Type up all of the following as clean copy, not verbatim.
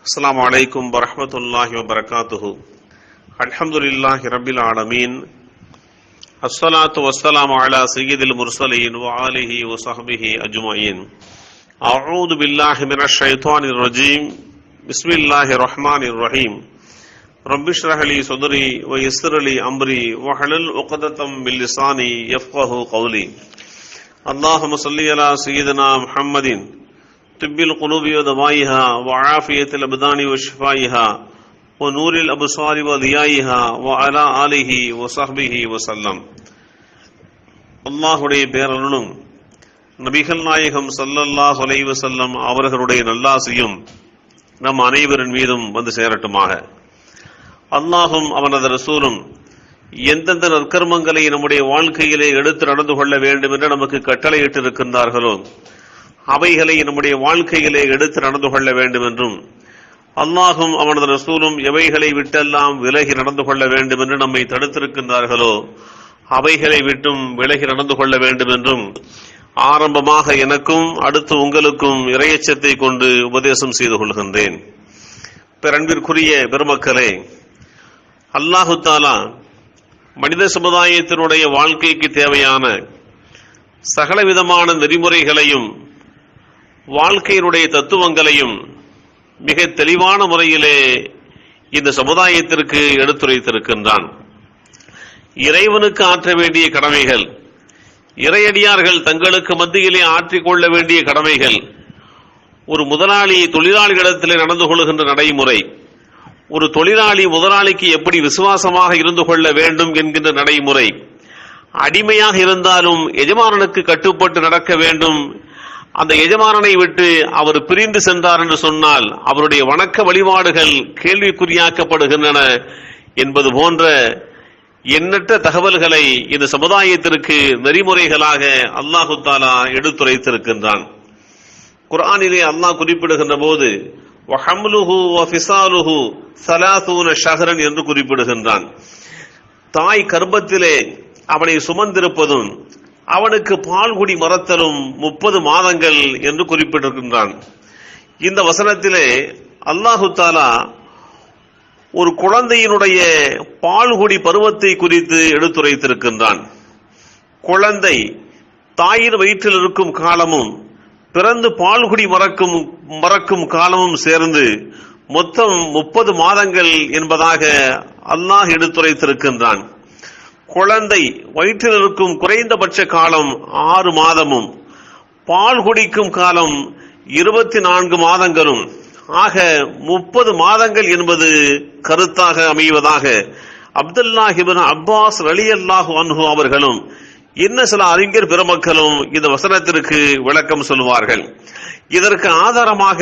அஸ்ஸலாமு அலைக்கும் வரஹ்மத்துல்லாஹி வபரகாத்துஹு. அல்ஹம்துலில்லாஹி ரப்பில் ஆலமீன். அஸ்ஸலாத்து வஸ்ஸலாமு அலா சய்யிதில் முர்ஸலீன் வ ஆலிஹி வ ஸஹ்பிஹி அஜ்மஈன். அஊது பில்லாஹி மினஷ் ஷைத்தானிர் ரஜீம். பிஸ்மில்லாஹிர் ரஹ்மானிர் ரஹீம். ரப்பிஷ்ரஹ் லி ஸத்ரி வ யஸ்ஸிர் லி அம்ரி வஹ்லுல் உக்ததம் மின் லிசானி யஃப்கஹு கௌலி. அல்லாஹும்ம ஸல்லி அலா சய்யிதினா முஹம்மதின் طب القلوب ودوائها وعافية الأبدان وشفائها ونور الأبصار وضيائها وعلى آله وصحبه وسلم. அல்லாஹுடைய பேரருளும் நபிகள் நாயகம் ஸல்லல்லாஹு அலைஹி வஸல்லம் அவர்களுடைய நல்லாசியும் நம் அனைவரின் மீதும் வந்து சேரட்டுமாக. அல்லாஹும் அவனது ரசூலும் எந்தெந்த நற்கர்மங்களை நம்முடைய வாழ்க்கையிலே எடுத்து நடந்து கொள்ள வேண்டும் என்று நமக்கு கட்டளையிட்டு இருக்கின்றார்களோ அவைகளை நம்முடைய வாழ்க்கையிலே எடுத்து நடந்து கொள்ள வேண்டும் என்றும், அல்லாஹும் அவனது ரசூலும் எவைகளை விட்டெல்லாம் விலகி நடந்து கொள்ள வேண்டும் என்று நம்மை தடுத்திருக்கின்றார்களோ அவைகளை விட்டும் விலகி நடந்து கொள்ள வேண்டும் என்றும் ஆரம்பமாக எனக்கும் அடுத்து உங்களுக்கும் இறையச்சத்தை கொண்டு உபதேசம் செய்து கொள்கின்றேன். அன்பிற்குரிய பெருமக்களே, அல்லாஹு தஆலா மனித சமுதாயத்தினுடைய வாழ்க்கைக்கு தேவையான சகலவிதமான நெறிமுறைகளையும் வாழ்க்கையினுடைய தத்துவங்களையும் மிக தெளிவான முறையிலே இந்த சமுதாயத்திற்கு எடுத்துரைத்திருக்கின்றான். இறைவனுக்கு ஆற்ற வேண்டிய கடமைகள், இறையடியார்கள் தங்களுக்கு மத்தியிலே ஆற்றிக்கொள்ள வேண்டிய கடமைகள், ஒரு முதலாளி தொழிலாளிகளிடத்திலே நடந்து கொள்கின்ற நடைமுறை, ஒரு தொழிலாளி முதலாளிக்கு எப்படி விசுவாசமாக இருந்து கொள்ள வேண்டும் என்கின்ற நடைமுறை, அடிமையாக இருந்தாலும் எஜமானனுக்கு கட்டுப்பட்டு நடக்க வேண்டும், அந்த எஜமானனை விட்டு அவர் பிரிந்து சென்றார் என்று சொன்னால் அவருடைய வணக்க வழிபாடுகள் கேள்விக்குறியாக்கப்படுகின்றன என்பது போன்ற எண்ணற்ற தகவல்களை இந்த சமுதாயத்திற்கு நெறிமுறைகளாக அல்லாஹு தஆலா எடுத்துரைத்திருக்கின்றான். குர்ஆனிலே அல்லாஹ் குறிப்பிடுகின்ற போது வஹம்லுஹு வஃபிசாலுஹு 30 ஷஹ்ரன் என்று குறிப்பிடுகின்றான். தாய் கர்ப்பத்திலே அவனை சுமந்திருப்பதும் அவனுக்கு பால்குடி மறத்தலும் 30 மாதங்கள் என்று குறிப்பிட்டிருக்கின்றான். இந்த வசனத்திலே அல்லாஹு தஆலா ஒரு குழந்தையினுடைய பால்குடி பருவத்தை குறித்து எடுத்துரைத்திருக்கின்றான். குழந்தை தாயின் வயிற்றில் இருக்கும் காலமும் பிறந்து பால்குடி மறக்கும் காலமும் சேர்ந்து மொத்தம் 30 மாதங்கள் என்பதாக அல்லாஹ் எடுத்துரைத்திருக்கின்றான். குழந்தை வயிற்றில் இருக்கும் குறைந்தபட்ச காலம் 6 மாதமும் பால் குடிக்கும் காலம் 24 மாதங்களும் ஆக 30 மாதங்கள் என்பது கருத்தாக அமைவதாக அப்துல்லாஹ் இப்னு அப்பாஸ் ரலியல்லாஹு அன்ஹு அவர்களும் இன்னும் சில அறிஞர் பெருமக்களும் இந்த வசனத்திற்கு விளக்கம் சொல்வார்கள். இதற்கு ஆதாரமாக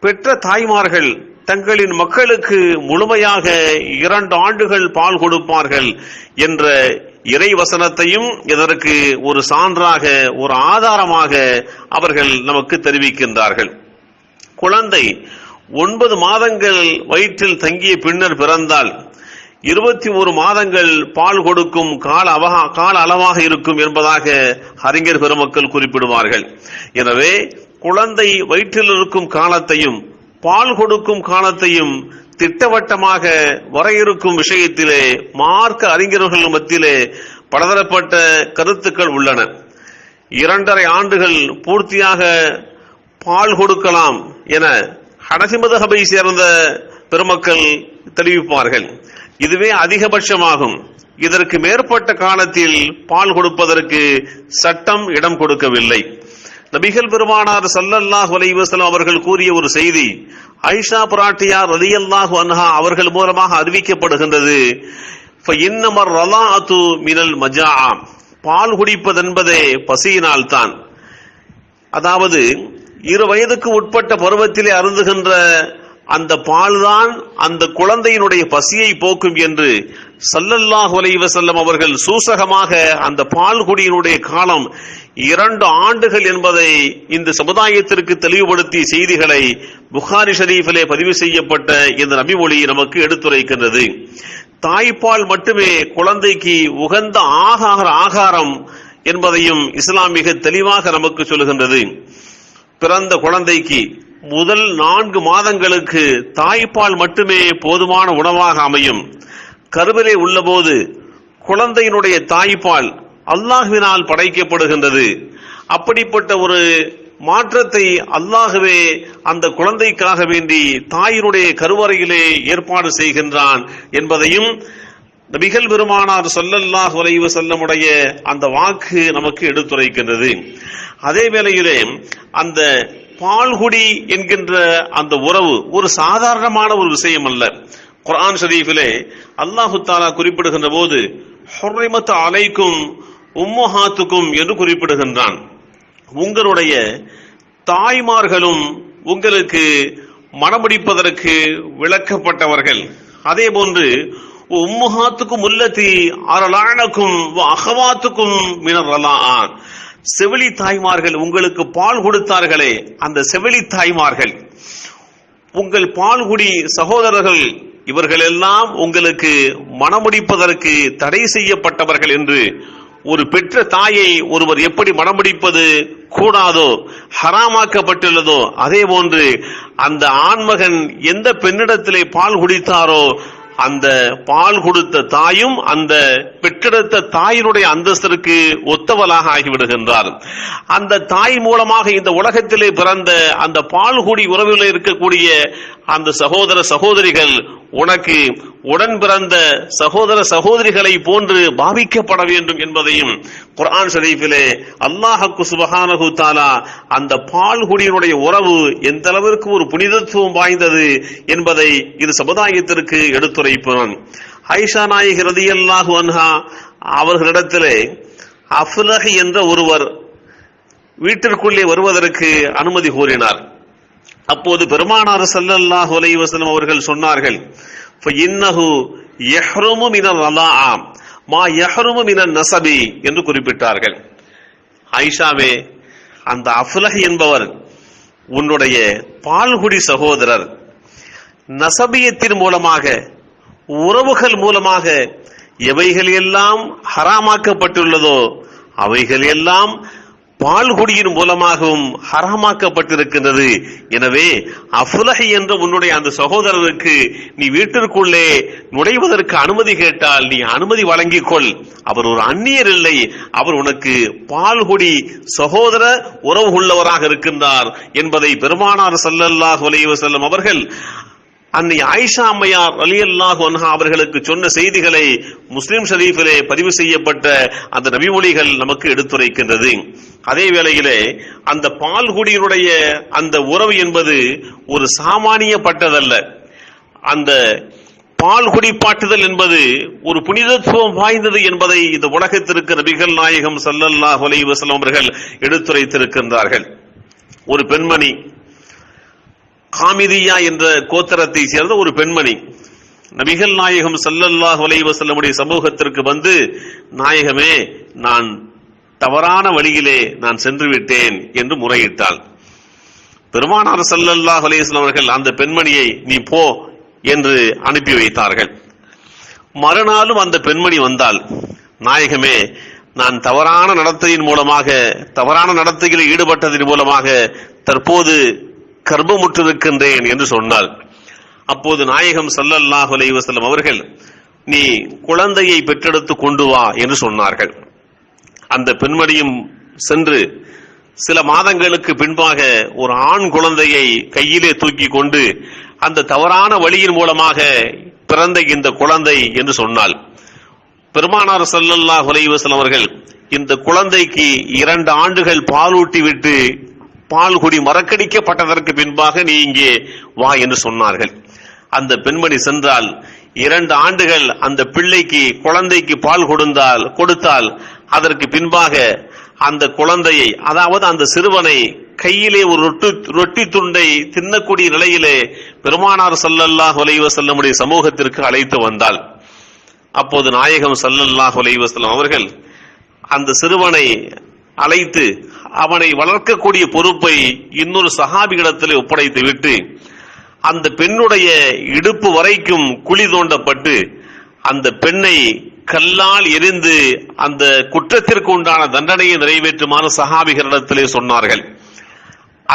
பெற்ற தாய்மார்கள் தங்களின் மக்களுக்கு முழுமையாக 2 ஆண்டுகள் பால் கொடுப்பார்கள் என்ற இறை வசனத்தையும் இதற்கு ஒரு சான்றாக, ஒரு ஆதாரமாக அவர்கள் நமக்கு தெரிவிக்கின்றார்கள். குழந்தை 9 மாதங்கள் வயிற்றில் தங்கிய பின்னர் பிறந்தால் 21 மாதங்கள் பால் கொடுக்கும் கால அளவாக இருக்கும் என்பதாக அறிஞர் பெருமக்கள் குறிப்பிடுவார்கள். எனவே குழந்தை வயிற்றில் இருக்கும் காலத்தையும் பால் கொடுக்கும் காலத்தையும் திட்டவட்டமாக வரையறுக்கும் விஷயத்திலே மார்க்க அறிஞர்கள் மத்தியிலே பலதரப்பட்ட கருத்துக்கள் உள்ளன. 2.5 ஆண்டுகள் பூர்த்தியாக பால் கொடுக்கலாம் என ஹனஃபி மذஹபை சேர்ந்த பெருமக்கள் தெரிவிப்பார்கள். இதுவே அதிகபட்சமாகும். இதற்கு மேற்பட்ட காலத்தில் பால் கொடுப்பதற்கு சட்டம் இடம் கொடுக்கவில்லை. நபிகள் பெருமானார் ஸல்லல்லாஹு அலைஹி வஸல்லம் அவர்கள் கூறிய ஒரு செய்தி ஆயிஷா பிராட்டியார் ரலியல்லாஹு அன்ஹா அவர்கள் மூலமாக அறிவிக்கப்படுகின்றது. ஃபஇன்னமர் ரலாஅத்து மினல் மஜாஅ, பால் குடிப்பதென்பதே பசியினால் தான். அதாவது 2 வயதுக்கு உட்பட்ட பருவத்திலே அருந்துகின்ற அந்த பால்தான் அந்த குழந்தையினுடைய பசியை போக்கும் என்று ஸல்லல்லாஹு அலைஹி வஸல்லம் அவர்கள் சூசகமாக அந்த பால் குடியினுடைய காலம் 2 ஆண்டுகள் என்பதை இந்த சமுதாயத்திற்கு தெளிவுபடுத்திய செய்திகளை புகாரி ஷரீஃபிலே பதிவு செய்யப்பட்ட இந்த நபிமொழி நமக்கு எடுத்துரைக்கின்றது. தாய்ப்பால் மட்டுமே குழந்தைக்கு உகந்த ஆகாரம் என்பதையும் இஸ்லாம் மிக தெளிவாக நமக்கு சொல்லுகின்றது. பிறந்த குழந்தைக்கு முதல் 4 மாதங்களுக்கு தாய்ப்பால் மட்டுமே போதுமான உணவாக அமையும். கருவிலே உள்ளபோது குழந்தையினுடைய தாய்ப்பால் அல்லாஹ்வினால் படைக்கப்படுகின்றது. அப்படிப்பட்ட ஒரு மாற்றத்தை அல்லாஹ்வே அந்த குழந்தைக்காக வேண்டி தாயினுடைய கருவறையிலே ஏற்பாடு செய்கின்றான் என்பதையும் நபிகள் பெருமானார் ஸல்லல்லாஹு அலைஹி வஸல்லமுடைய அந்த வாக்கு நமக்கு எடுத்துரைக்கின்றது. அதே வேளையிலே அந்த பால்குடி என்கின்ற அந்த உறவு ஒரு சாதாரணமான ஒரு விஷயம் அல்ல. குர்ஆன் ஷரீஃபிலே அல்லாஹு தஆலா குறிப்பிடுகின்ற போது ஹுர்ரிமத் அலைக்கும் உம்மஹாத்துக்கும் என்று குறிப்பிடுகின்றான். உங்களுடைய தாய்மார்களும் உங்களுக்கு மணமுடிப்பதற்கு விளக்கப்பட்டவர்கள். அதே போன்று உம்மஹாத்துக்கும் உள்ளதி அரலானக்கும் அஹவாத்துக்கும் மினர் ரலாஆன், செவிலி தாய்மார்கள் உங்களுக்கு பால் கொடுத்தார்களே அந்த செவிலி தாய்மார்கள், உங்கள் பால்குடி சகோதரர்கள், இவர்கள் எல்லாம் உங்களுக்கு மணமுடிப்பதற்கு தடை செய்யப்பட்டவர்கள் என்று ஒரு பெற்ற தாயை ஒருவர் எப்படி மணமுடிப்பது கூடாதோ ஹராமாக்கப்பட்டுள்ளதோ அதே போன்று அந்த ஆண்மகன் எந்த பெண்ணிடத்திலே பால் குடித்தாரோ அந்த பால் கொடுத்த தாயும் அந்த பெற்றெடுத்த தாயினுடைய அந்தஸ்திற்கு ஒத்தவளாக ஆகிவிடுகின்றார். அந்த தாய் மூலமாக இந்த உலகத்திலே பிறந்த அந்த பால்குடி உறவில் இருக்கக்கூடிய அந்த சகோதர சகோதரிகள் உனக்கு உடன் பிறந்த சகோதர சகோதரிகளை போன்று பாவிக்கப்பட வேண்டும் என்பதையும் குர்ஆன் ஷரீஃபிலே அல்லாஹ் சுப்ஹானஹு தஆலா அந்த பால்குடியினுடைய உறவு எந்த அளவிற்கு ஒரு புனிதத்துவம் வாய்ந்தது என்பதை இது சமுதாயத்திற்கு எடுத்துரைப்பான். ஆயிஷா நாயகி ரலியல்லாஹு அன்ஹா அவர்களிடத்திலே அஃப்லஹ் என்ற ஒருவர் வீட்டிற்குள்ளே வருவதற்கு அனுமதி கோரினார். அப்போது பெருமானார் ஸல்லல்லாஹு அலைஹி வஸல்லம் அவர்கள் சொன்னார்கள், ஃபஇன்னஹு யஹ்ருமு மினர் ரலாஆ மா யஹ்ருமு மினன் நஸபி என்று குறிப்பிட்டார்கள். ஆயிஷாவே, அந்த அஃப்லஹ் என்பவர் உன்னுடைய பால்குடி சகோதரர், நஸபியத்தின் மூலமாக உறவுகள் மூலமாக எவைகள் எல்லாம் ஹராமாக்கப்பட்டுள்ளதோ அவைகள் எல்லாம் பால்குடியின் மூலமாகவும் ஹராமாக்கப்பட்டிருக்கின்றது. எனவே அஃப்லஹ் என்ற உன்னுடைய அந்த சகோதரருக்கு நீ வீட்டிற்குள்ளே நுழைவதற்கு அனுமதி கேட்டால் நீ அனுமதி வழங்கிக் கொள். அவர் ஒரு அந்நியர் இல்லை, அவர் உனக்கு பால்குடி சகோதர உறவு உள்ளவராக இருக்கின்றார் என்பதை பெருமானார் ஸல்லல்லாஹு அலைஹி வஸல்லம் அவர்கள் அன்னை ஆயிஷா அம்மையார் ரலியல்லாஹு அன்ஹா அவர்களுக்கு சொன்ன செய்திகளை முஸ்லிம் ஷரீஃபிலே பதிவு செய்யப்பட்ட அந்த நபிமொழிகள் நமக்கு எடுத்துரைக்கின்றது. அதே வேளையிலே அந்த பால்குடியினுடைய அந்த உறவு என்பது ஒரு சாமானியப்பட்டதல்ல. அந்த பால் குடிப்பாட்டுதல் என்பது ஒரு புனிதத்துவம் வாய்ந்தது என்பதை இந்த உலகத்திற்கு நபிகள் நாயகம் ஸல்லல்லாஹு அலைஹி வஸல்லம் அவர்கள் எடுத்துரைத்திருக்கின்றார்கள். ஒரு பெண்மணி, காமிதியா என்ற கோத்திரத்தை சேர்ந்த ஒரு பெண்மணி நபிகள் நாயகம் ஸல்லல்லாஹு அலைஹி வஸல்லமுடைய சமூகத்திற்கு வந்து, நாயகமே, நான் தவறான வழியிலே நான் சென்று விட்டேன் என்று முறையிட்டாள். பெருமானார் ஸல்லல்லாஹு அலைஹி வஸல்லம் அவர்கள் அந்த பெண்மணியை நீ போ என்று அனுப்பி வைத்தார்கள். மறுநாளும் அந்த பெண்மணி வந்தால், நாயகமே, நான் தவறான நடத்தையின் மூலமாக தவறான நடத்தையில் ஈடுபட்டதன் மூலமாக தற்போது கர்ப்பமுற்றிருக்கின்றேன் என்று சொன்னாள். அப்போது நாயகம் ஸல்லல்லாஹு அலைஹி வஸல்லம் அவர்கள் நீ குழந்தையை பெற்றெடுத்து கொண்டு வா என்று சொன்னார்கள். அந்த பெண்மணியும் சென்று சில மாதங்களுக்கு பின்பாக ஒரு ஆண் குழந்தையை கையிலே தூக்கி கொண்டு அந்த தவறான வழியின் மூலமாக பிறந்த இந்த குழந்தை என்று சொன்னாள். பெருமானார் ஸல்லல்லாஹு அலைஹி வஸல்லம் அவர்கள் இந்த குழந்தைக்கு 2 ஆண்டுகள் பாலூட்டி விட்டு பால்குடி மறக்கடிக்கப்பட்டதற்கு பின்பாக நீ இங்கே வா என்று சொன்னார்கள். அந்த பெண்மணி சென்றால் 2 ஆண்டுகள் அந்த பிள்ளைக்கு குழந்தைக்கு பால் கொடுத்தால் அதற்கு பின்பாக அந்த குழந்தையை, அதாவது அந்த சிறுவனை கையிலே ஒரு ரொட்டி துண்டை தின்னக்கூடிய நிலையிலே பெருமானார் ஸல்லல்லாஹு அலைஹி வஸல்லமுடைய சமூகத்திற்கு அழைத்து வந்தாள். அப்போது நாயகம் ஸல்லல்லாஹு அலைஹி வஸல்லம் அவர்கள் அந்த சிறுவனை அழைத்து அவனை வளர்க்கக்கூடிய பொறுப்பை இன்னொரு சஹாபியிடத்திலே ஒப்படைத்து விட்டு அந்த பெண்ணுடைய இடுப்பு வரைக்கும் குழி தோண்டப்பட்டு அந்த பெண்ணை கல்லால் எரிந்து அந்த குற்றத்திற்கு உண்டான தண்டனையை நிறைவேற்றுமாறு சஹாபிகளிடத்திலே சொன்னார்கள்.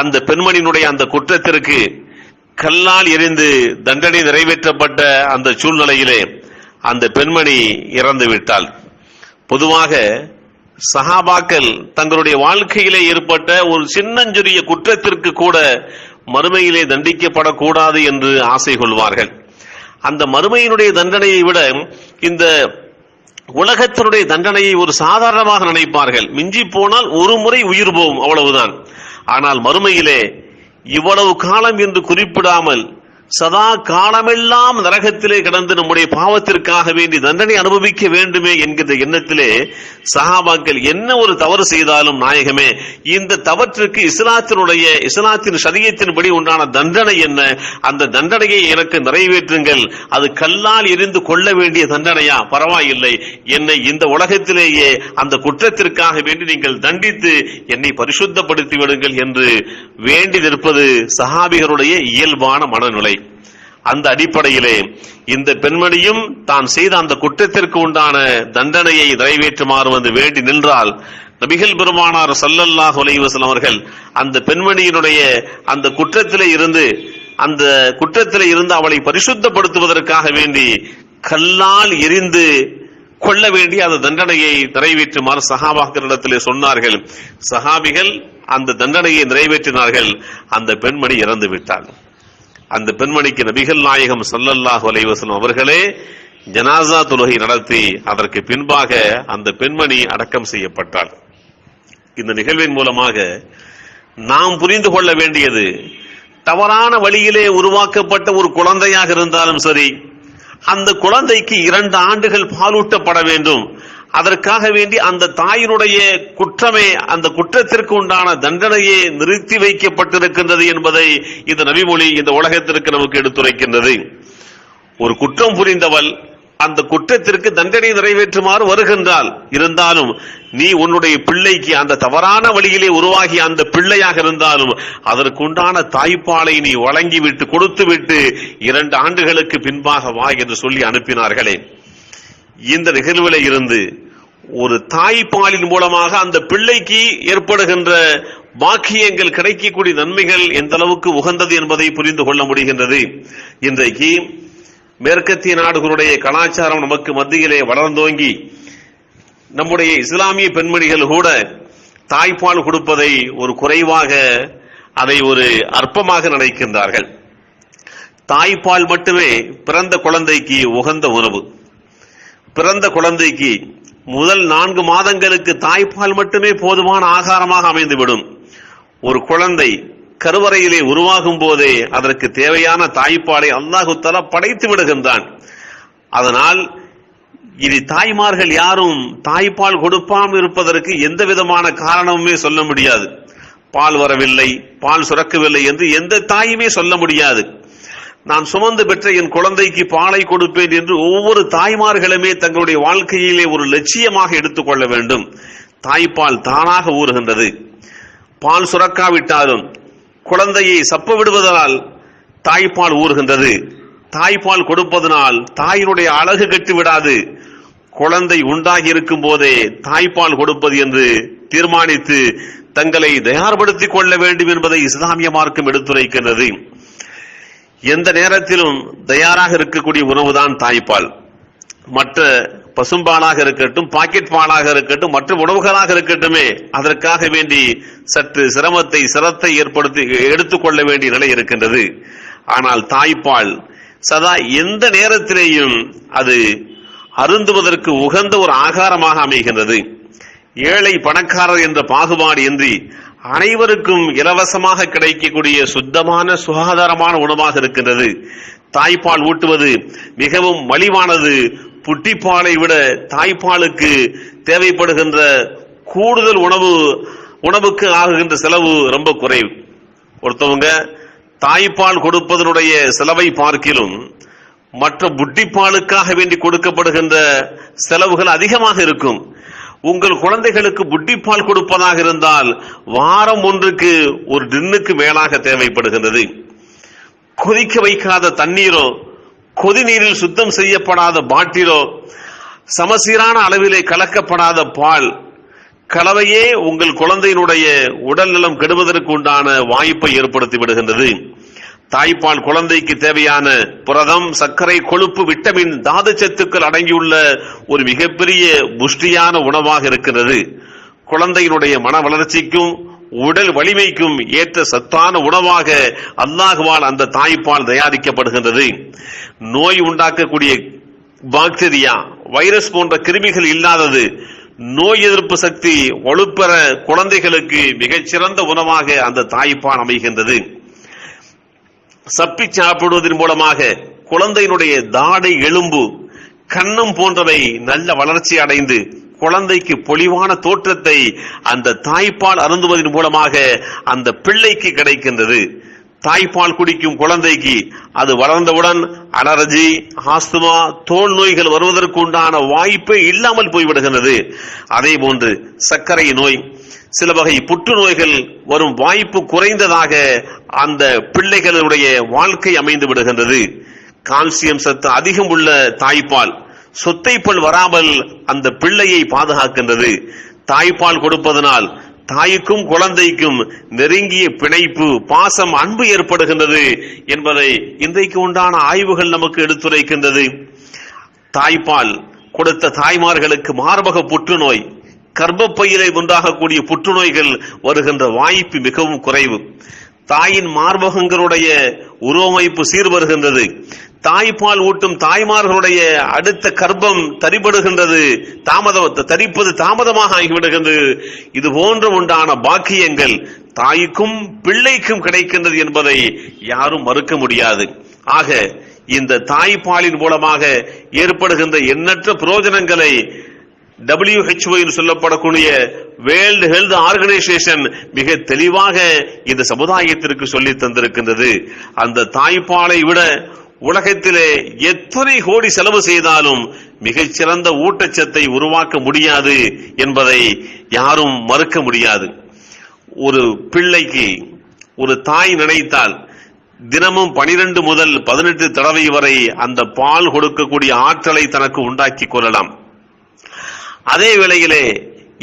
அந்த பெண்மணியினுடைய அந்த குற்றத்திற்கு கல்லால் எறிந்து தண்டனை நிறைவேற்றப்பட்ட அந்த சூழ்நிலையிலே அந்த பெண்மணி இறந்து விட்டாள். பொதுவாக சஹாபாக்கள் தங்களுடைய வாழ்க்கையிலே ஏற்பட்ட ஒரு சின்னஞ்சிறிய குற்றத்திற்கு கூட மறுமையிலே தண்டிக்கப்படக்கூடாது என்று ஆசை கொள்வார்கள். அந்த மறுமையினுடைய தண்டனையை விட இந்த உலகத்தினுடைய தண்டனையை ஒரு சாதாரணமாக நினைப்பார்கள். மிஞ்சி போனால் ஒரு முறை உயிர் போகும், அவ்வளவுதான். ஆனால் மறுமையிலே இவ்வளவு காலம் என்று குறிப்பிடாமல் சதா காலமெல்லாம் நரகத்திலே கிடந்து நம்முடைய பாவத்திற்காக வேண்டி தண்டனை அனுபவிக்க வேண்டுமே என்கிற எண்ணத்திலே சஹாபாக்கள் என்ன ஒரு தவறு செய்தாலும், நாயகமே இந்த தவற்றுக்கு இஸ்லாத்தின் ஷரியத்தின்படி உண்டான தண்டனை என்ன, அந்த தண்டனையை எனக்கு நிறைவேற்றுங்கள். அது கல்லால் எறிந்து கொள்ள வேண்டிய தண்டனையா? பரவாயில்லை, என்னை இந்த உலகத்திலேயே அந்த குற்றத்திற்காக வேண்டி நீங்கள் தண்டித்து என்னை பரிசுத்தப்படுத்தி விடுங்கள் என்று வேண்டி நிற்பது சஹாபிகளுடைய இயல்பான மனநிலை. அந்த அடிப்படையிலே இந்த பெண்மணியும் தான் செய்த அந்த குற்றத்திற்கு உண்டான தண்டனையை நிறைவேற்றுமாறு வந்து வேண்டி நின்றால், நபிகள் பெருமானார் ஸல்லல்லாஹு அலைஹி வஸல்லம் அவர்கள் அந்த பெண்மணியினுடைய அந்த குற்றத்திலே இருந்து அவளை பரிசுத்தப்படுத்துவதற்காக வேண்டி கல்லால் எறிந்து கொள்ள வேண்டிய அந்த தண்டனையை நிறைவேற்றுமாறு சஹாபாக்களிடத்திலே சொன்னார்கள். சஹாபிகள் அந்த தண்டனையை நிறைவேற்றினார்கள். அந்த பெண்மணி இறந்து விட்டாள். அந்த பெண்மணிக்கு நபிகள் நாயகம் ஸல்லல்லாஹு அலைஹி வஸல்லம் அவர்களே ஜனாசா தொழுகை நடத்தி அதற்கு பின்பாக அந்த பெண்மணி அடக்கம் செய்யப்பட்டாள். இந்த நிகழ்வின் மூலமாக நாம் புரிந்து கொள்ள வேண்டியது, தவறான வழியிலே உருவாக்கப்பட்ட ஒரு குழந்தையாக இருந்தாலும் சரி, அந்த குழந்தைக்கு 2 ஆண்டுகள் பாலூட்டப்பட வேண்டும். அதற்காக வேண்டி அந்த தாயினுடைய குற்றமே, அந்த குற்றத்திற்கு உண்டான தண்டனையே நிறுத்தி வைக்கப்பட்டிருக்கின்றது என்பதை இந்த நபிமொழி இந்த உலகத்திற்கு நமக்கு எடுத்துரைக்கின்றது. ஒரு குற்றம் புரிந்தவள் அந்த குற்றத்திற்கு தண்டனை நிறைவேற்றுமாறு வருகின்றால், இருந்தாலும் நீ உன்னுடைய பிள்ளைக்கு அந்த தவறான வழியிலே உருவாகிய அந்த பிள்ளையாக இருந்தாலும் அதற்குண்டான தாய்ப்பாலை நீ வழங்கிவிட்டு கொடுத்துவிட்டு 2 ஆண்டுகளுக்கு பின்பாக வா என்று சொல்லி அனுப்பினார்களே. இந்த நிகழ்வில இருந்து ஒரு தாய்ப்பாலின் மூலமாக அந்த பிள்ளைக்கு ஏற்படுகின்ற பாக்கியங்கள், கிடைக்கக்கூடிய நன்மைகள் எந்த அளவுக்கு உகந்தது என்பதை புரிந்து கொள்ள முடிகின்றது. இன்றைக்கு மேற்கத்திய நாடுகளுடைய கலாச்சாரம் நமக்கு மத்தியிலே வளர்ந்தோங்கி நம்முடைய இஸ்லாமிய பெண்மணிகள் கூட தாய்ப்பால் கொடுப்பதை ஒரு குறைவாக, அதை ஒரு அற்பமாக நினைக்கின்றார்கள். தாய்ப்பால் மட்டுமே பிறந்த குழந்தைக்கு உகந்த உணவு. பிறந்த குழந்தைக்கு முதல் 4 மாதங்களுக்கு தாய்ப்பால் மட்டுமே போதுமான ஆகாரமாக அமைந்துவிடும். ஒரு குழந்தை கருவறையிலே உருவாகும் போதே அதற்கு தேவையான தாய்ப்பாலை அல்லாஹு தஆலா படைத்து விடுகின்றான். அதனால் இனி தாய்மார்கள் யாரும் தாய்ப்பால் கொடுப்பாமல் இருப்பதற்கு எந்த விதமான காரணமுமே சொல்ல முடியாது. பால் வரவில்லை, பால் சுரக்கவில்லை என்று எந்த தாயுமே சொல்ல முடியாது. நான் சுமந்து பெற்ற என் குழந்தைக்கு பாலை கொடுப்பேன் என்று ஒவ்வொரு தாய்மார்களுமே தங்களுடைய வாழ்க்கையிலே ஒரு லட்சியமாக எடுத்துக்கொள்ள வேண்டும். தாய்ப்பால் தானாக ஊறுகின்றது. பால் சுரக்காவிட்டாலும் குழந்தையை சப்ப விடுவதனால் தாய்ப்பால் ஊறுகின்றது. தாய்ப்பால் கொடுப்பதனால் தாயினுடைய அழகு கெட்டு விடாது. குழந்தை உண்டாகி இருக்கும் போதே தாய்ப்பால் கொடுப்பது என்று தீர்மானித்து தங்களை தயார்படுத்திக் கொள்ள வேண்டும் என்பதை இஸ்லாமிய மார்க்கம் எடுத்துரைக்கின்றது. எந்த நேரத்திலும் தயாராக இருக்கக்கூடிய உணவுதான் தாய்ப்பால். மற்ற பசும்பாலாக இருக்கட்டும், பாக்கெட் பாலாக இருக்கட்டும், மற்ற உணவுகளாக இருக்கட்டுமே, அதற்காக வேண்டி சற்று சிரத்தை ஏற்படுத்தி எடுத்துக்கொள்ள வேண்டிய நிலை இருக்கின்றது. ஆனால் தாய்ப்பால் சதா எந்த நேரத்திலேயும் அது அருந்துவதற்கு உகந்த ஒரு ஆகாரமாக அமைகின்றது. ஏழை பணக்காரர் என்ற பாகுபாடு இன்றி அனைவருக்கும் இலவசமாக கிடைக்கக்கூடிய சுத்தமான சுகாதாரமான உணவாக இருக்கின்றது. தாய்ப்பால் ஊட்டுவது மிகவும் மலிவானது. புட்டிப்பாலை விட தாய்ப்பாலுக்கு தேவைப்படுகின்ற கூடுதல் உணவுக்கு ஆகுகின்ற செலவு ரொம்ப குறைவு. ஒருத்தவங்க தாய்ப்பால் கொடுப்பதனுடைய செலவை பார்க்கிலும் மற்ற புட்டிப்பாலுக்காக வேண்டி கொடுக்கப்படுகின்ற செலவுகள் அதிகமாக இருக்கும். உங்கள் குழந்தைகளுக்கு புட்டிப்பால் கொடுப்பதாக இருந்தால் வாரம் ஒன்றுக்கு ஒரு டின்னுக்கு மேலாக தேவைப்படுகின்றது. கொதிக்க வைக்காத தண்ணீரோ, கொதிநீரில் சுத்தம் செய்யப்படாத பாட்டிலோ, சமசீரான அளவிலே கலக்கப்படாத பால், கலவையே உங்கள் குழந்தையினுடைய உடல் நலம் கெடுவதற்கு உண்டான வாய்ப்பை ஏற்படுத்தி விடுகின்றது. தாய்ப்பால் குழந்தைக்கு தேவையான புரதம், சர்க்கரை, கொழுப்பு, விட்டமின், தாது சத்துக்கள் அடங்கியுள்ள ஒரு மிகப்பெரிய புஷ்டியான உணவாக இருக்கிறது. குழந்தையினுடைய மன வளர்ச்சிக்கும் உடல் வலிமைக்கும் ஏற்ற சத்தான உணவாக அல்லாஹ்வால் அந்த தாய்ப்பால் தயாரிக்கப்படுகின்றது. நோய் உண்டாக்கக்கூடிய பாக்டீரியா, வைரஸ் போன்ற கிருமிகள் இல்லாதது, நோய் எதிர்ப்பு சக்தி வலுப்பெற குழந்தைகளுக்கு மிகச்சிறந்த உணவாக அந்த தாய்ப்பால் அமைகின்றது. சப்பி சாப்பிடுவதன் மூலமாக குழந்தையினுடைய தாடை, எலும்பு, கன்னம் போன்றவை நல்ல வளர்ச்சி அடைந்து குழந்தைக்கு பொலிவான தோற்றத்தை அந்த தாய்ப்பால் அருந்துவதன் மூலமாக அந்த பிள்ளைக்கு கிடைக்கின்றது. தாய்ப்பால் குடிக்கும் குழந்தைக்கு அது வளர்ந்தவுடன் அலர்ஜி, ஆஸ்துமா, தோல் நோய்கள் வருவதற்கு உண்டான வாய்ப்பே இல்லாமல் போய்விடுகிறது. அதே போன்று சர்க்கரை நோய், சில வகை புற்றுநோய்கள் வரும் வாய்ப்பு குறைந்ததாக அந்த பிள்ளைகளுடைய வாழ்க்கை அமைந்து விடுகின்றது. கால்சியம் சத்து அதிகம் உள்ள தாய்ப்பால் சொத்தைப்பல் வராமல் அந்த பிள்ளையை பாதுகாக்கின்றது. தாய்ப்பால் கொடுப்பதனால் தாய்க்கும் குழந்தைக்கும் நெருங்கிய பிணைப்பு, பாசம், அன்பு ஏற்படுகின்றது என்பதை இன்றைக்கு உண்டான ஆய்வுகள் நமக்கு எடுத்துரைக்கின்றது. தாய்ப்பால் கொடுத்த தாய்மார்களுக்கு மார்பக புற்றுநோய், கர்ப்பப்பையிலே உண்டாகக்கூடிய புற்றுநோய்கள் வருகின்ற வாய்ப்பு மிகவும் குறைவு. தாயின் மார்பகங்களுடைய உருவமைப்பு சீர்வருகின்றது. தாய்ப்பால் ஊட்டும் தாய்மார்களுடைய அடுத்த கர்ப்பம் தரிபடுகின்றது, தரிப்பது தாமதமாக ஆகிவிடுகின்றது. இது போன்ற உண்டான பாக்கியங்கள் தாய்க்கும் பிள்ளைக்கும் கிடைக்கின்றது என்பதை யாரும் மறுக்க முடியாது. ஆக இந்த தாய்ப்பாலின் மூலமாக ஏற்படுகின்ற எண்ணற்ற பிரயோஜனங்களை WHO என்று சொல்லப்படக்கூடிய வேர்ல்டு ஹெல்த் ஆர்கனைசேஷன் மிக தெளிவாக இந்த சமுதாயத்திற்கு சொல்லி தந்திருக்கின்றது. அந்த தாய்ப்பாலை விட உலகத்திலே எத்தனை கோடி செலவு செய்தாலும் மிகச்சிறந்த ஊட்டச்சத்தை உருவாக்க முடியாது என்பதை யாரும் மறுக்க முடியாது. ஒரு பிள்ளைக்கு ஒரு தாய் நினைத்தால் தினமும் 12 முதல் 18 தடவை வரை அந்த பால் கொடுக்கக்கூடிய ஆற்றலை தனக்கு உண்டாக்கி கொள்ளலாம். அதே வேளையிலே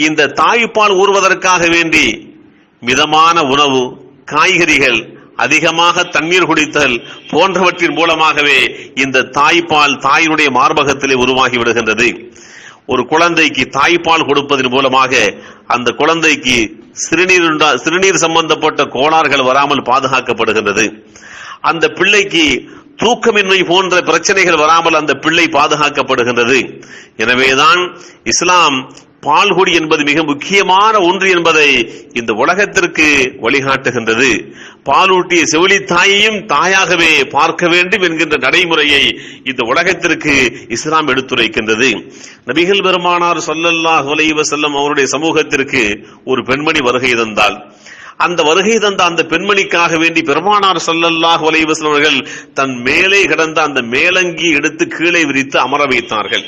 இந்த தாய்ப்பால் ஊறுவதற்காக வேண்டி மிதமான உணவு, காய்கறிகள், அதிகமாக தண்ணீர் குடித்தல் போன்றவற்றின் மூலமாகவே இந்த தாய்ப்பால் தாயினுடைய மார்பகத்திலே உருவாகி விடுகின்றது. ஒரு குழந்தைக்கு தாய்ப்பால் கொடுப்பதன் மூலமாக அந்த குழந்தைக்கு சிறுநீர் சம்பந்தப்பட்ட கோளாறுகள் வராமல் பாதுகாக்கப்படுகின்றது. அந்த பிள்ளைக்கு தூக்கமின்மை போன்ற பிரச்சனைகள் வராமல் அந்த பிள்ளை பாதுகாக்கப்படுகின்றது. எனவேதான் இஸ்லாம் பால்குடி என்பது மிக முக்கியமான ஒன்று என்பதை இந்த உலகத்திற்கு வழிகாட்டுகின்றது. பாலூட்டிய செவிலித்தாயையும் தாயாகவே பார்க்க வேண்டும் என்கின்ற நடைமுறையை இந்த உலகத்திற்கு இஸ்லாம் எடுத்துரைக்கின்றது. நபிகள் பெருமானார் ஸல்லல்லாஹு அலைஹி வஸல்லம் அவருடைய சமூகத்திற்கு ஒரு பெண்மணி வருகை தந்தால், அந்த வருகை தந்த அந்த பெண்மணிக்காக வேண்டி பெருமானார் ஸல்லல்லாஹு அலைஹி வஸல்லம் அவர்கள் தன் மேலே கிடந்த அந்த மேலங்கி எடுத்து கீழே விரித்து அமர வைத்தார்கள்.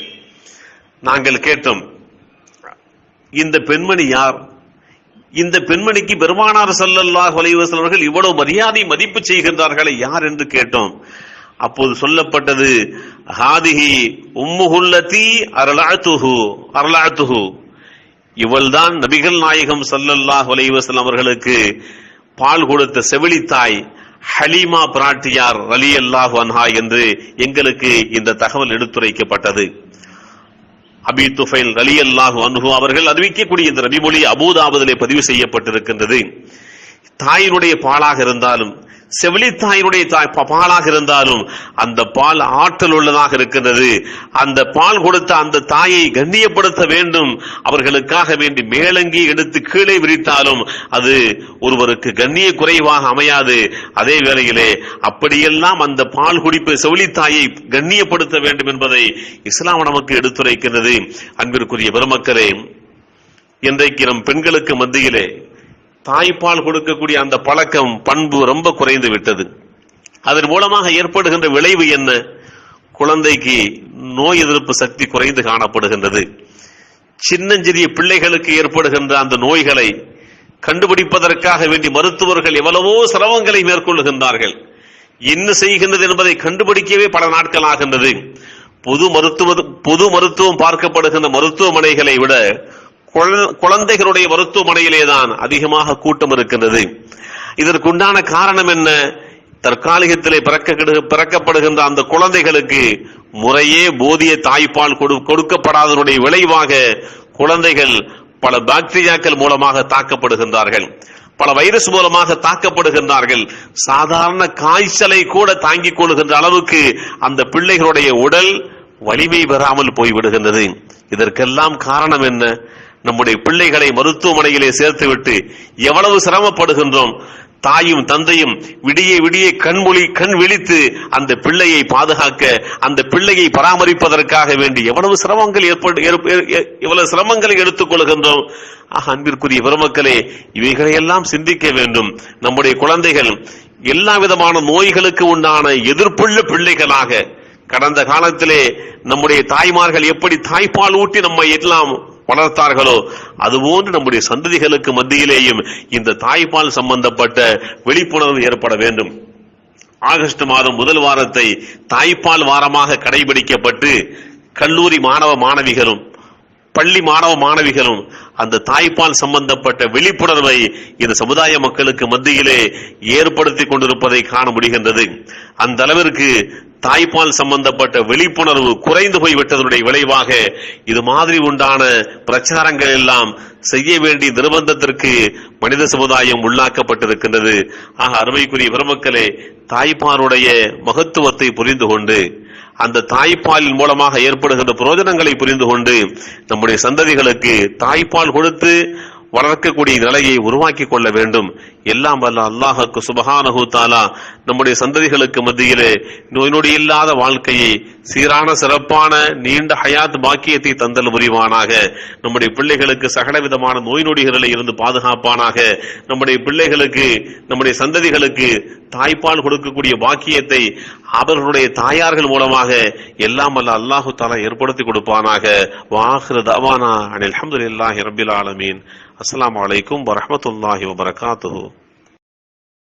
நாங்கள் கேட்டோம், இந்த பெண்மணி யார்? இந்த பெண்மணிக்கு பெருமானார் ஸல்லல்லாஹு அலைஹி வஸல்லம் அவர்கள் இவ்வளவு மரியாதை மதிப்பு செய்கின்றார்களே யார் என்று கேட்டோம். அப்போது சொல்லப்பட்டது, ஹாதிஹி உம்முஹுல்லதி அர்லஅத்துஹு, இவள்தான் நபிகள் நாயகம் ஸல்லல்லாஹு அலைஹி வஸல்லம் அவர்களுக்கு பால் கொடுத்த செவிலித்தாய் ஹலீமா பிராட்டியார் ரலியல்லாஹு அன்ஹா என்று எங்களுக்கு இந்த தகவல் எடுத்துரைக்கப்பட்டது. அபி துஃபைல் ரலியல்லாஹு அன்ஹு அவர்கள் அறிவிக்கக்கூடிய இந்த நபிமொழி அபூதாவுதிலே பதிவு செய்யப்பட்டிருக்கின்றது. தாயினுடைய பாலாக இருந்தாலும் செவிலித்தாயினுடைய பாலாக இருந்தாலும் அந்த பால் ஆற்றல் உள்ளதாக இருக்கின்றது. அந்த பால் கொடுத்த அந்த தாயை கண்ணியப்படுத்த வேண்டும். அவர்களுக்காக வேண்டி மேலங்கி எடுத்து கீழே விரித்தாலும் அது ஒருவருக்கு கண்ணிய குறைவாக அமையாது. அதே வேளையிலே அப்படியெல்லாம் அந்த பால் குடிப்பு செவிலித்தாயை கண்ணியப்படுத்த வேண்டும் என்பதை இஸ்லாம் நமக்கு எடுத்துரைக்கின்றது. அன்பிற்குரிய பெருமக்களே, இன்றைக்கு நம் பெண்களுக்கு மத்தியிலே தாய்ப்பால் கொடுக்கக்கூடிய அந்த பழக்கம், பண்பு ரொம்ப குறைந்து விட்டது. அதன் மூலமாக ஏற்படுகின்ற விளைவு என்ன? குழந்தைக்கு நோய் எதிர்ப்பு சக்தி குறைந்து காணப்படுகின்றது. சின்னஞ்சிறிய பிள்ளைகளுக்கு ஏற்படுகின்ற அந்த நோய்களை கண்டுபிடிப்பதற்காக வேண்டி மருத்துவர்கள் எவ்வளவோ சிரமங்களை மேற்கொள்ளுகின்றார்கள். என்ன செய்கின்றது என்பதை கண்டுபிடிக்கவே பல நாட்கள் ஆகின்றது. பொது மருத்துவம் பார்க்கப்படுகின்ற மருத்துவமனைகளை விட குழந்தைகளுடைய மருத்துவமனையிலேதான் அதிகமாக கூட்டம் இருக்கின்றது. இதற்குண்டான காரணம் என்ன? தற்காலிகத்திலே பிறக்கப்படுகின்ற அந்த குழந்தைகளுக்கு முறையே போதிய தாய்ப்பால் கொடுக்கப்படாதனுடைய விளைவாக குழந்தைகள் பல பாக்டீரியாக்கள் மூலமாக தாக்கப்படுகின்றார்கள், பல வைரஸ் மூலமாக தாக்கப்படுகின்றார்கள். சாதாரண காய்ச்சலை கூட தாங்கிக் கொள்கின்ற அளவுக்கு அந்த பிள்ளைகளுடைய உடல் வலிமை பெறாமல் போய்விடுகின்றது. இதற்கெல்லாம் காரணம் என்ன? நம்முடைய பிள்ளைகளை மருத்துவமனையிலே சேர்த்துவிட்டு எவ்வளவு சிரமப்படுகின்றோம். தாயும் தந்தையும் விடிய விடிய கண் விழித்து அந்த பிள்ளையை பாதுகாக்க, அந்த பிள்ளையை பராமரிப்பதற்காக வேண்டி எவ்வளவு சிரமங்களை எடுத்துக் கொள்கின்றோம். அன்பிற்குரிய பெருமக்களே, இவைகளையெல்லாம் சிந்திக்க வேண்டும். நம்முடைய குழந்தைகள் எல்லா விதமான நோய்களுக்கு உண்டான எதிர்ப்புள்ள பிள்ளைகளாக, கடந்த காலத்திலே நம்முடைய தாய்மார்கள் எப்படி தாய்ப்பால் ஊட்டி நம்மை எல்லாம் வளர்த்தார்களோ அதுபோன்று நம்முடைய சந்ததிகளுக்கு மத்தியிலேயும் இந்த தாய்ப்பால் சம்பந்தப்பட்ட விழிப்புணர்வு ஏற்பட வேண்டும். ஆகஸ்ட் மாதம் முதல் வாரத்தை தாய்ப்பால் வாரமாக கடைபிடிக்கப்பட்டு கல்லூரி மாணவ மாணவிகளும் பள்ளி மாணவ மாணவிகளும் அந்த தாய்ப்பால் சம்பந்தப்பட்ட விழிப்புணர்வை இந்த சமுதாய மக்களுக்கு மத்தியிலே ஏற்படுத்திக் கொண்டிருப்பதை காண முடிகின்றது. அந்த அளவிற்கு தாய்ப்பால் சம்பந்தப்பட்ட விழிப்புணர்வு குறைந்து போய்விட்டதனுடைய விளைவாக இது மாதிரி உண்டான பிரச்சாரங்கள் எல்லாம் செய்ய வேண்டிய நிர்பந்தத்திற்கு மனித சமுதாயம் உள்ளாக்கப்பட்டிருக்கின்றது. அருமைக்குரிய பெருமக்களே, தாய்ப்பாலுடைய மகத்துவத்தை புரிந்து கொண்டு, அந்த தாய்ப்பாலின் மூலமாக ஏற்படுகின்ற பிரயோஜனங்களை புரிந்து கொண்டு நம்முடைய சந்ததிகளுக்கு தாய்ப்பால் கொடுத்து வளர்க்கக்கூடிய நிலையை உருவாக்கி கொள்ள வேண்டும். எல்லாம் வல்ல அல்லாஹ்வுக்கு சுப்ஹானஹு தஆலா நம்முடைய சந்ததிகளுக்கு மத்தியிலே நோய் நொடி இல்லாத வாழ்க்கையை, சீரான சிறப்பான நீண்ட ஹயாத் பாக்கியத்தை தந்தல் புரிவானாக. நம்முடைய பிள்ளைகளுக்கு சகல விதமான நோய் நொடிகளில் இருந்து பாதுகாப்பானாக. நம்முடைய பிள்ளைகளுக்கு, நம்முடைய சந்ததிகளுக்கு தாய்ப்பால் கொடுக்கக்கூடிய பாக்கியத்தை அவர்களுடைய தாயார்கள் மூலமாக எல்லாம் வல்ல அல்லாஹு தஆலா ஏற்படுத்தி கொடுப்பானாக. வாஹிரு தஅவானா அனில் ஹம்துலில்லாஹி ரப்பில் ஆலமீன். அஸ்ஸலாமு அலைக்கும் வரஹ்மத்துல்லாஹி வபரகாத்துஹு.